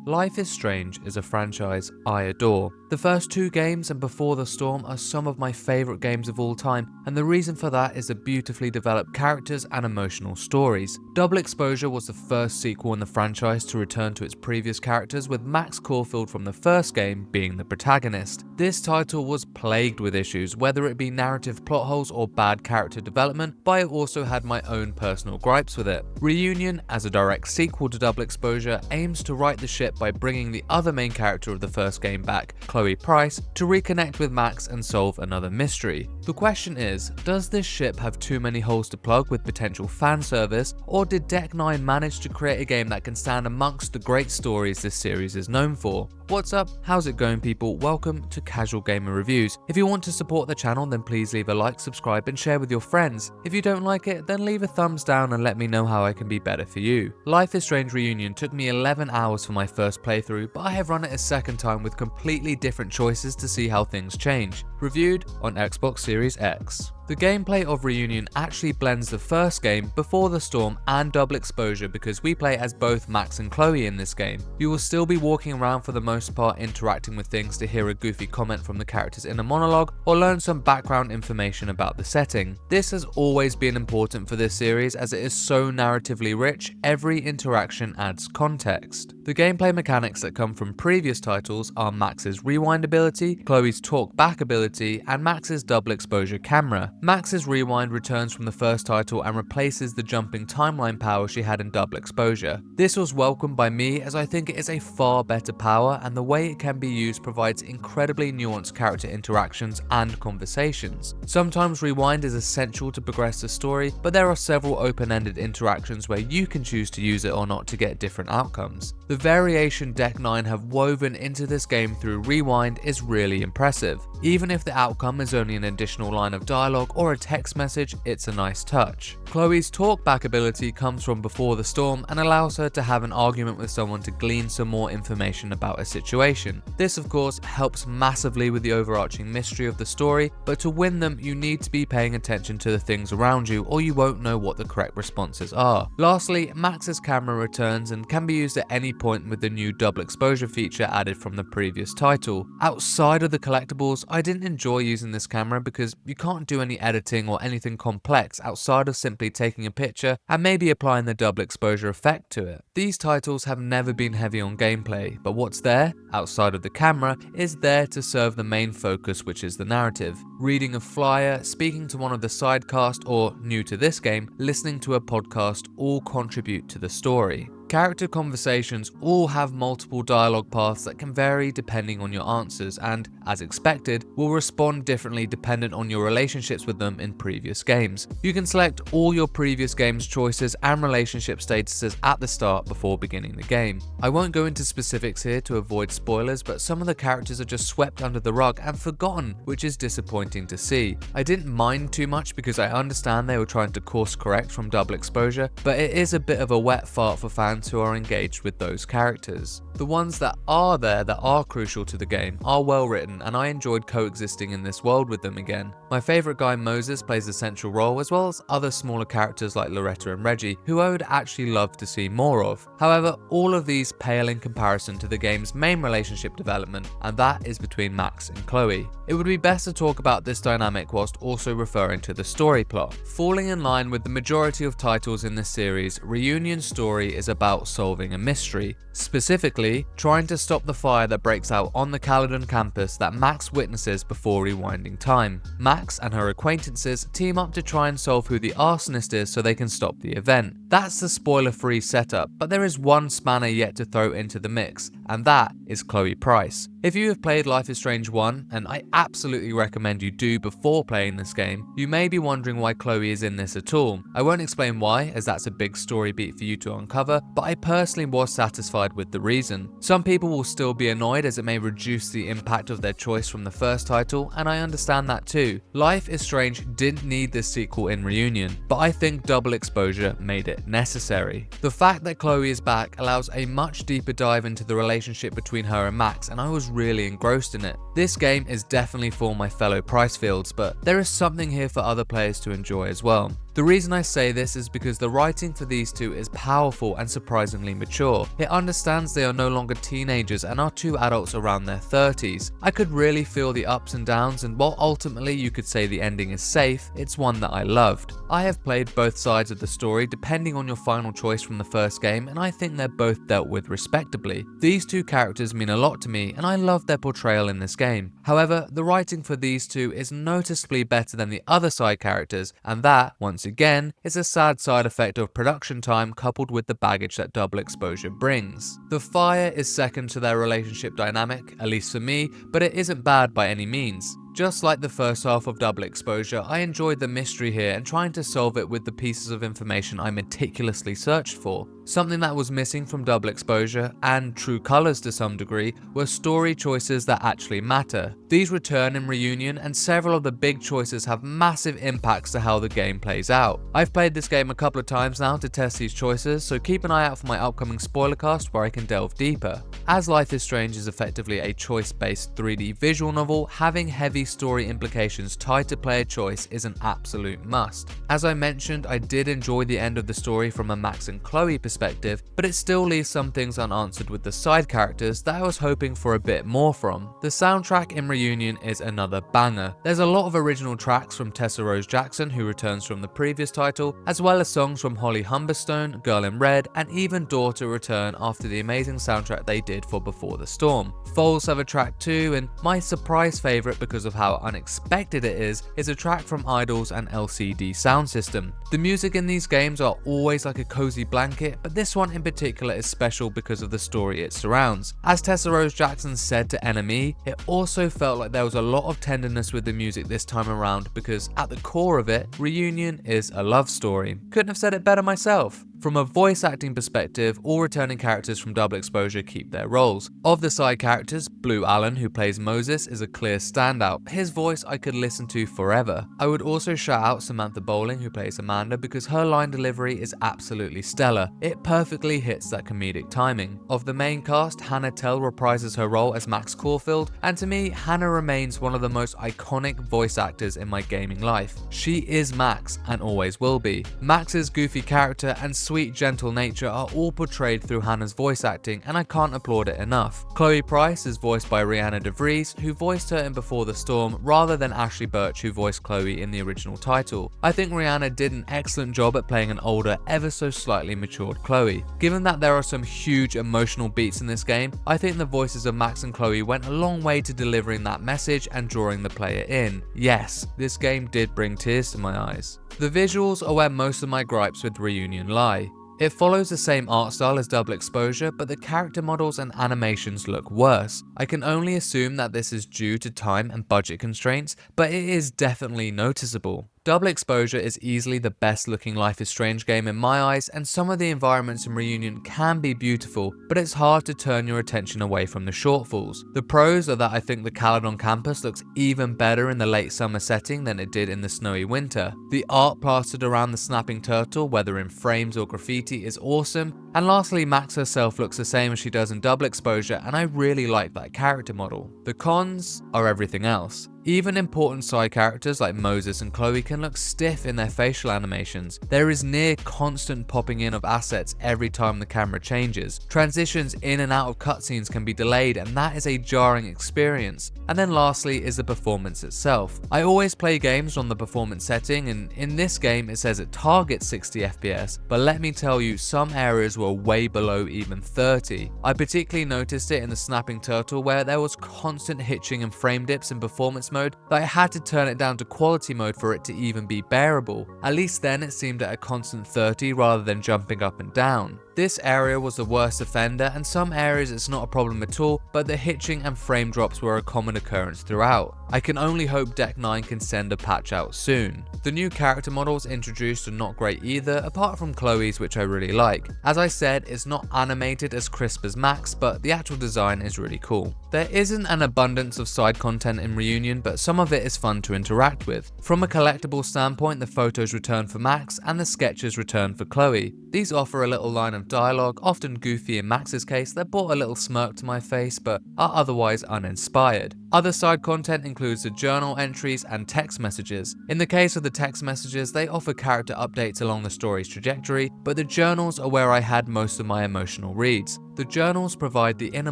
Life is Strange is a franchise I adore. The first two games and Before the Storm are some of my favourite games of all time, and the reason for that is the beautifully developed characters and emotional stories. Double Exposure was the first sequel in the franchise to return to its previous characters, with Max Caulfield from the first game being the protagonist. This title was plagued with issues, whether it be narrative plot holes or bad character development, but I also had my own personal gripes with it. Reunion, as a direct sequel to Double Exposure, aims to right the ship by bringing the other main character of the first game back, Chloe Price, to reconnect with Max and solve another mystery. The question is, does this ship have too many holes to plug with potential fan service, or did Deck 9 manage to create a game that can stand amongst the great stories this series is known for? What's up? How's it going, people? Welcome to Casual Gamer Reviews. If you want to support the channel, then please leave a like, subscribe and share with your friends. If you don't like it, then leave a thumbs down and let me know how I can be better for you. Life is Strange Reunion took me 11 hours for my first playthrough, but I have run it a second time with completely different choices to see how things change. Reviewed on Xbox Series X. The gameplay of Reunion actually blends the first game, Before the Storm, and Double Exposure because we play as both Max and Chloe in this game. You will still be walking around for the most part, interacting with things to hear a goofy comment from the characters in a monologue or learn some background information about the setting. This has always been important for this series as it is so narratively rich, every interaction adds context. The gameplay mechanics that come from previous titles are Max's rewind ability, Chloe's talk back ability, and Max's double exposure camera. Max's rewind returns from the first title and replaces the jumping timeline power she had in Double Exposure. This was welcomed by me as I think it is a far better power, and the way it can be used provides incredibly nuanced character interactions and conversations. Sometimes rewind is essential to progress the story, but there are several open-ended interactions where you can choose to use it or not to get different outcomes. The variation Deck 9 have woven into this game through rewind is really impressive. Even if the outcome is only an additional line of dialogue or a text message, it's a nice touch. Chloe's talkback ability comes from Before the Storm and allows her to have an argument with someone to glean some more information about a situation. This of course helps massively with the overarching mystery of the story, but to win them you need to be paying attention to the things around you or you won't know what the correct responses are. Lastly, Max's camera returns and can be used at any point with the new double exposure feature added from the previous title. Outside of the collectibles, I didn't enjoy using this camera because you can't do any editing or anything complex outside of simply taking a picture and maybe applying the double exposure effect to it. These titles have never been heavy on gameplay, but what's there, outside of the camera, is there to serve the main focus, which is the narrative. Reading a flyer, speaking to one of the side cast, or, new to this game, listening to a podcast all contribute to the story. Character conversations all have multiple dialogue paths that can vary depending on your answers and, as expected, will respond differently dependent on your relationships with them in previous games. You can select all your previous game's choices and relationship statuses at the start before beginning the game. I won't go into specifics here to avoid spoilers, but some of the characters are just swept under the rug and forgotten, which is disappointing to see. I didn't mind too much because I understand they were trying to course correct from Double Exposure, but it is a bit of a wet fart for fans who are engaged with those characters. The ones that are there that are crucial to the game are well written, and I enjoyed coexisting in this world with them again. My favourite guy Moses plays a central role, as well as other smaller characters like Loretta and Reggie, who I would actually love to see more of. However, all of these pale in comparison to the game's main relationship development, and that is between Max and Chloe. It would be best to talk about this dynamic whilst also referring to the story plot. Falling in line with the majority of titles in this series, Reunion's story is about solving a mystery, specifically trying to stop the fire that breaks out on the Caledon campus that Max witnesses before rewinding time. Max and her acquaintances team up to try and solve who the arsonist is so they can stop the event. That's the spoiler-free setup, but there is one spanner yet to throw into the mix, and that is Chloe Price. If you have played Life is Strange 1, and I absolutely recommend you do before playing this game, you may be wondering why Chloe is in this at all. I won't explain why, as that's a big story beat for you to uncover, but I personally was satisfied with the reason. Some people will still be annoyed as it may reduce the impact of their choice from the first title, and I understand that too. Life is Strange didn't need this sequel in Reunion, but I think Double Exposure made it necessary. The fact that Chloe is back allows a much deeper dive into the relationship between her and Max, and I was really engrossed in it. This game is definitely for my fellow Pricefields, but there is something here for other players to enjoy as well. The reason I say this is because the writing for these two is powerful and surprisingly mature. It understands they are no longer teenagers and are two adults around their 30s. I could really feel the ups and downs, and while ultimately you could say the ending is safe, it's one that I loved. I have played both sides of the story depending on your final choice from the first game, and I think they're both dealt with respectably. These two characters mean a lot to me and I love their portrayal in this game. However, the writing for these two is noticeably better than the other side characters, and that, once again, is a sad side effect of production time coupled with the baggage that Double Exposure brings. The fire is second to their relationship dynamic, at least for me, but it isn't bad by any means. Just like the first half of Double Exposure, I enjoyed the mystery here and trying to solve it with the pieces of information I meticulously searched for. Something that was missing from Double Exposure, and True Colors to some degree, were story choices that actually matter. These return in Reunion, and several of the big choices have massive impacts to how the game plays out. I've played this game a couple of times now to test these choices, so keep an eye out for my upcoming spoilercast where I can delve deeper. As Life is Strange is effectively a choice-based 3D visual novel, having heavy story implications tied to player choice is an absolute must. As I mentioned, I did enjoy the end of the story from a Max and Chloe perspective, but it still leaves some things unanswered with the side characters that I was hoping for a bit more from. The soundtrack in Reunion is another banger. There's a lot of original tracks from Tessa Rose Jackson, who returns from the previous title, as well as songs from Holly Humberstone, Girl in Red, and even Daughter return after the amazing soundtrack they did for Before the Storm. Foals have a track too, and my surprise favourite because of how unexpected it is a track from Idol's and LCD Sound System. The music in these games are always like a cozy blanket, but this one in particular is special because of the story it surrounds. As Tessa Rose Jackson said to NME, it also felt like there was a lot of tenderness with the music this time around because at the core of it, Reunion is a love story. Couldn't have said it better myself. From a voice acting perspective, all returning characters from Double Exposure keep their roles. Of the side characters, Blue Allen, who plays Moses, is a clear standout. His voice I could listen to forever. I would also shout out Samantha Bowling, who plays Amanda, because her line delivery is absolutely stellar. It perfectly hits that comedic timing. Of the main cast, Hannah Tell reprises her role as Max Caulfield, and to me, Hannah remains one of the most iconic voice actors in my gaming life. She is Max, and always will be. Max's goofy character and sweet, gentle nature are all portrayed through Hannah's voice acting, and I can't applaud it enough. Chloe Price is voiced by Rihanna DeVries, who voiced her in Before the Storm, rather than Ashley Birch, who voiced Chloe in the original title. I think Rihanna did an excellent job at playing an older, ever so slightly matured Chloe. Given that there are some huge emotional beats in this game, I think the voices of Max and Chloe went a long way to delivering that message and drawing the player in. Yes, this game did bring tears to my eyes. The visuals are where most of my gripes with Reunion lie. It follows the same art style as Double Exposure, but the character models and animations look worse. I can only assume that this is due to time and budget constraints, but it is definitely noticeable. Double Exposure is easily the best looking Life is Strange game in my eyes, and some of the environments in Reunion can be beautiful, but it's hard to turn your attention away from the shortfalls. The pros are that I think the Caledon campus looks even better in the late summer setting than it did in the snowy winter. The art plastered around the snapping turtle, whether in frames or graffiti, is awesome, and lastly, Max herself looks the same as she does in Double Exposure, and I really like that character model. The cons are everything else. Even important side characters like Moses and Chloe can look stiff in their facial animations. There is near constant popping in of assets every time the camera changes. Transitions in and out of cutscenes can be delayed, and that is a jarring experience. And then lastly is the performance itself. I always play games on the performance setting, and in this game it says it targets 60 FPS, but let me tell you, some areas were way below even 30. I particularly noticed it in the snapping turtle, where there was constant hitching and frame dips in performance mode that I had to turn it down to quality mode for it to even be bearable. At least then it seemed at a constant 30 rather than jumping up and down. This area was the worst offender, and some areas it's not a problem at all, but the hitching and frame drops were a common occurrence throughout. I can only hope Deck 9 can send a patch out soon. The new character models introduced are not great either, apart from Chloe's, which I really like. As I said, it's not animated as crisp as Max, but the actual design is really cool. There isn't an abundance of side content in Reunion, but some of it is fun to interact with. From a collectible standpoint, the photos return for Max and the sketches return for Chloe. These offer a little line of have dialogue, often goofy in Max's case, that brought a little smirk to my face but are otherwise uninspired. Other side content includes the journal entries and text messages. In the case of the text messages, they offer character updates along the story's trajectory, but the journals are where I had most of my emotional reads. The journals provide the inner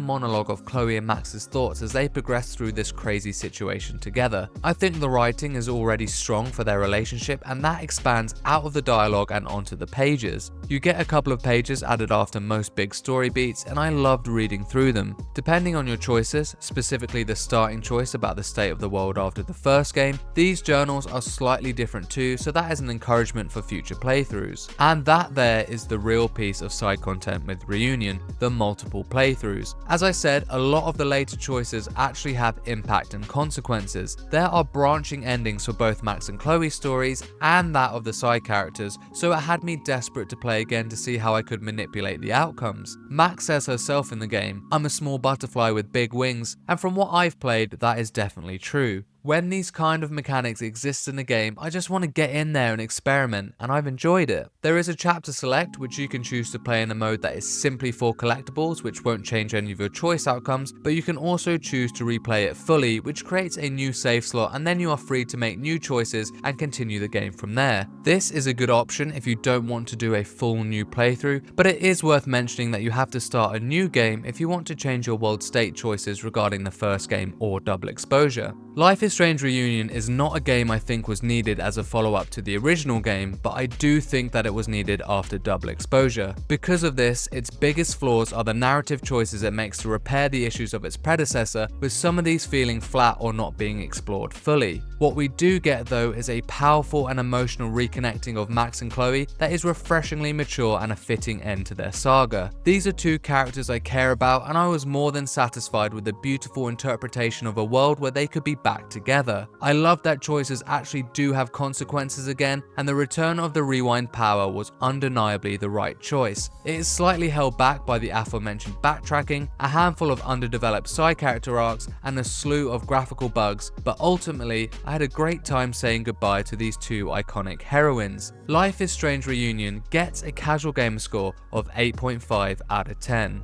monologue of Chloe and Max's thoughts as they progress through this crazy situation together. I think the writing is already strong for their relationship, and that expands out of the dialogue and onto the pages. You get a couple of pages added after most big story beats, and I loved reading through them. Depending on your choices, specifically the starting choice about the state of the world after the first game, these journals are slightly different too, so that is an encouragement for future playthroughs. And that there is the real piece of side content with Reunion, the multiple playthroughs. As I said, a lot of the later choices actually have impact and consequences. There are branching endings for both Max and Chloe's stories and that of the side characters, so it had me desperate to play again to see how I could manipulate the outcomes. Max says herself in the game, "I'm a small butterfly with big wings," and from what I've played, that is definitely true. When these kind of mechanics exist in a game, I just want to get in there and experiment, and I've enjoyed it. There is a chapter select, which you can choose to play in a mode that is simply for collectibles, which won't change any of your choice outcomes, but you can also choose to replay it fully, which creates a new save slot, and then you are free to make new choices and continue the game from there. This is a good option if you don't want to do a full new playthrough, but it is worth mentioning that you have to start a new game if you want to change your world state choices regarding the first game or double exposure. Life is Strange Reunion is not a game I think was needed as a follow-up to the original game, but I do think that it was needed after double exposure. Because of this, its biggest flaws are the narrative choices it makes to repair the issues of its predecessor, with some of these feeling flat or not being explored fully. What we do get though is a powerful and emotional reconnecting of Max and Chloe that is refreshingly mature and a fitting end to their saga. These are two characters I care about, and I was more than satisfied with the beautiful interpretation of a world where they could be back together. I love that choices actually do have consequences again, and the return of the rewind power was undeniably the right choice. It is slightly held back by the aforementioned backtracking, a handful of underdeveloped side character arcs, and a slew of graphical bugs, but ultimately I had a great time saying goodbye to these two iconic heroines. Life is Strange Reunion gets a casual gamer score of 8.5 out of 10.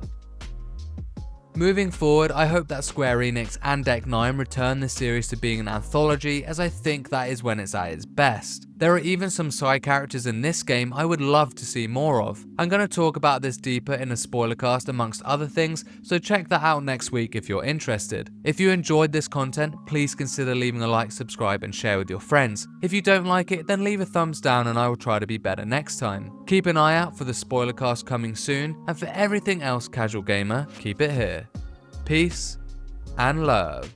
Moving forward, I hope that Square Enix and Deck 9 return this series to being an anthology, as I think that is when it's at its best. There are even some side characters in this game I would love to see more of. I'm going to talk about this deeper in a spoiler cast amongst other things, so check that out next week if you're interested. If you enjoyed this content, please consider leaving a like, subscribe and share with your friends. If you don't like it, then leave a thumbs down and I will try to be better next time. Keep an eye out for the spoiler cast coming soon, and for everything else Casual Gamer, keep it here. Peace and love.